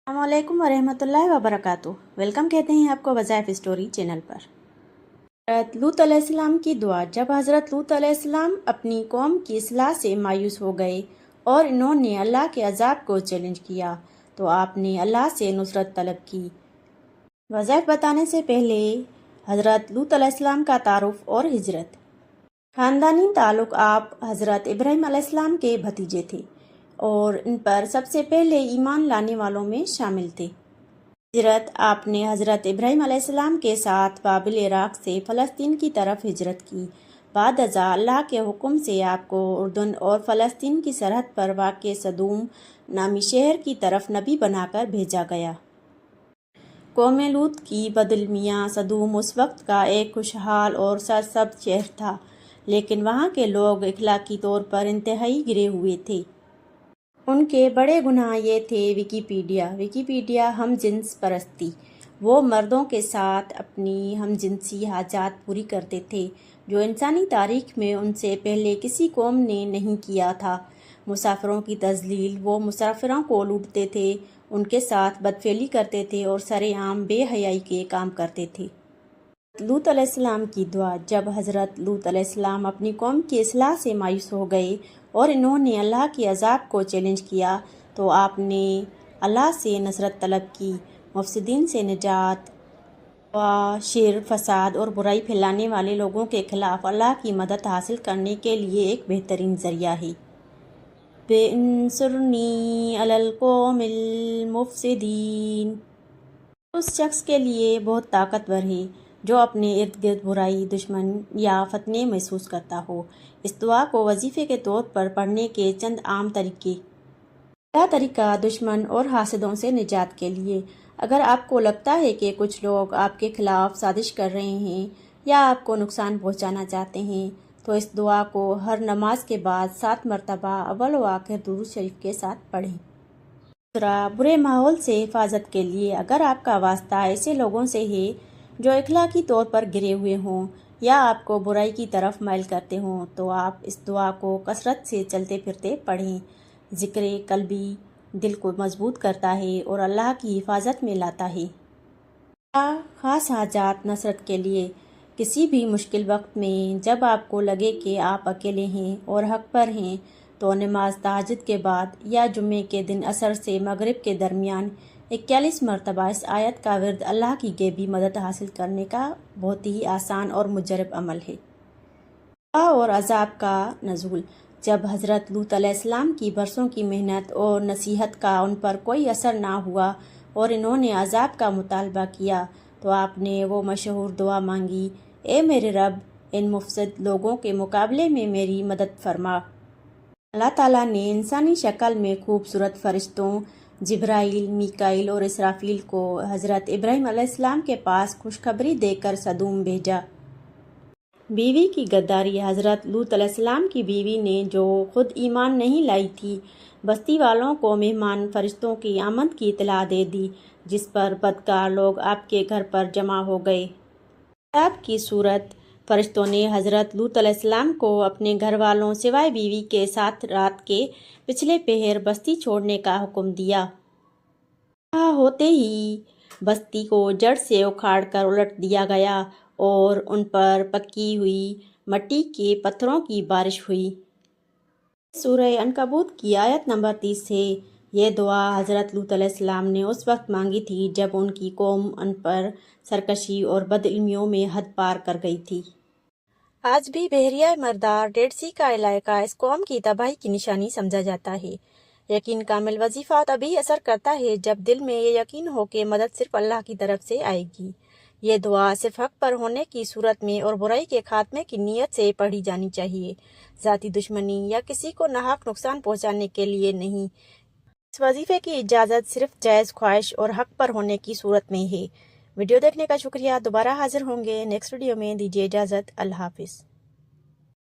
अस्सलाम वालेकुम वरहमतुल्लाहि वबरकातुहू। वेलकम कहते हैं आपको वज़ाइफ स्टोरी चैनल पर। हज़रत लूत अलैहिस्सलाम की दुआ। जब हज़रत लूत अलैहिस्सलाम अपनी कौम की इस्लाह से मायूस हो गए और इन्होंने अल्लाह के अज़ाब को चैलेंज किया तो आपने अल्लाह से नुसरत तलब की। वज़ाइफ बताने से पहले हज़रत लूत अलैहिस्सलाम का तारुफ और हिजरत। ख़ानदानी ताल्लुक़। आप हज़रत इब्राहीम अलैहिस्सलाम के भतीजे थे और इन पर सबसे पहले ईमान लाने वालों में शामिल थे। हिजरत। आपने हज़रत इब्राहीम अलैहिस्सलाम के साथ बाबिल इराक़ से फ़लस्तीन की तरफ हिजरत की। बाद अज़ा अल्लाह के हुक्म से आपको उर्दन और फ़लस्तीन की सरहद पर वाक़ सदूम नामी शहर की तरफ नबी बनाकर भेजा गया। कौम लूत की बदइल्मियाँ। सदूम उस वक्त का एक खुशहाल और सरसब्ज़ शहर था, लेकिन वहाँ के लोग इखलाकी तौर पर इंतहाई गिरे हुए थे। उनके बड़े गुनाह ये थे। विकीपीडिया हम जिन्स परस्ती। वो मर्दों के साथ अपनी हमजिनसी हाजात पूरी करते थे जो इंसानी तारीख में उनसे पहले किसी कौम ने नहीं किया था। मुसाफिरों की तज़लील। वो मुसाफिरों को लूटते थे, उनके साथ बदफेली करते थे और सरेआम बेहयाई के काम करते थे। लूत अलैहिस्सलाम की दुआ। जब हज़रत लूत अलैहिस्सलाम अपनी कौम की इस्लाह से मायूस हो गए और इन्होंने अल्लाह के अज़ाब को चैलेंज किया तो आपने अल्लाह से नसरत तलब की। मुफ़सिदीन से निजात व शिर, फसाद और बुराई फैलाने वाले लोगों के ख़िलाफ़ अल्लाह की मदद हासिल करने के लिए एक बेहतरीन ज़रिया है। बेंसुरनी अलल कौमिल मुफ़सिदीन उस शख्स के लिए बहुत ताकतवर है जो अपने इर्द गिर्द बुराई, दुश्मन या फतने महसूस करता हो। इस दुआ को वजीफ़े के तौर पर पढ़ने के चंद आम तरीके। पहला तरीका दुश्मन और हासिदों से निजात के लिए। अगर आपको लगता है कि कुछ लोग आपके ख़िलाफ़ साजिश कर रहे हैं या आपको नुकसान पहुंचाना चाहते हैं तो इस दुआ को हर नमाज के बाद 7 मरतबा अव्वल व आखिर दुरूद शरीफ के साथ पढ़ें। दूसरा, बुरे माहौल से हिफाजत के लिए। अगर आपका वास्ता ऐसे लोगों से है जो इखलाकी तौर पर गिरे हुए हों या आपको बुराई की तरफ माइल करते हों तो आप इस दुआ को कसरत से चलते फिरते पढ़ें। ज़िक्र कल्बी दिल को मजबूत करता है और अल्लाह की हिफाजत में लाता है। ख़ास हाजात नसरत के लिए। किसी भी मुश्किल वक्त में जब आपको लगे कि आप अकेले हैं और हक पर हैं तो नमाज तहज्जुद के बाद या जुम्मे के दिन असर से मगरिब के दरमियान 41 मरतबा इस आयत का विर्द अल्लाह की गैबी मदद हासिल करने का बहुत ही आसान और मुजरब अमल है। और अज़ाब का नज़ूल। जब हज़रत लूत अलैहिस्सलाम की बरसों की मेहनत और नसीहत का उन पर कोई असर ना हुआ और इन्होंने अज़ाब का मुतालबा किया तो आपने वो मशहूर दुआ मांगी, ए मेरे रब, इन मुफ़सिद लोगों के मुकाबले में मेरी मदद फरमा। अल्लाह ताला ने इंसानी शक्ल में खूबसूरत फ़रिश्तों जिब्राइल, मीकाईल और इसराफील को हज़रत इब्राहीम अलैहिस्सलाम के पास खुशखबरी देकर सदूम भेजा। बीवी की गद्दारी। हज़रत लूत अलैहिस्सलाम की बीवी ने जो खुद ईमान नहीं लाई थी, बस्ती वालों को मेहमान फरिश्तों की आमद की इत्तला दे दी, जिस पर बदकार लोग आपके घर पर जमा हो गए। आपकी सूरत। फरिश्तों ने हज़रत लूत अलैहिस्सलाम को अपने घर वालों सिवाय बीवी के साथ रात के पिछले पहर बस्ती छोड़ने का हुक्म दिया। होते ही बस्ती को जड़ से उखाड़ कर उलट दिया गया और उन पर पकी हुई मट्टी के पत्थरों की बारिश हुई। सूरह अनकबूत की आयत नंबर 30 है। ये दुआ हज़रत लूत अलैहिस्सलाम ने उस वक्त मांगी थी जब उनकी कौम उन पर सरकशी और बदइल्मियों में हद पार कर गई थी। आज भी बहरिया मरदार डेड सी का इलाका इस कौम की तबाही की निशानी समझा जाता है। यकीन कामिल वजीफ़ा तभी असर करता है जब दिल में ये यकीन हो कि मदद सिर्फ अल्लाह की तरफ से आएगी। ये दुआ सिर्फ हक पर होने की सूरत में और बुराई के खात्मे की नीयत से पढ़ी जानी चाहिए, ज़ाती दुश्मनी या किसी को नाहक नुकसान पहुँचाने के लिए नहीं। इस वजीफ़े की इजाज़त सिर्फ जायज़ ख्वाहिश और हक पर होने की सूरत में है। वीडियो देखने का शुक्रिया। दोबारा हाजिर होंगे नेक्स्ट वीडियो में। दीजिए इजाज़त। अल्लाह हाफिज़।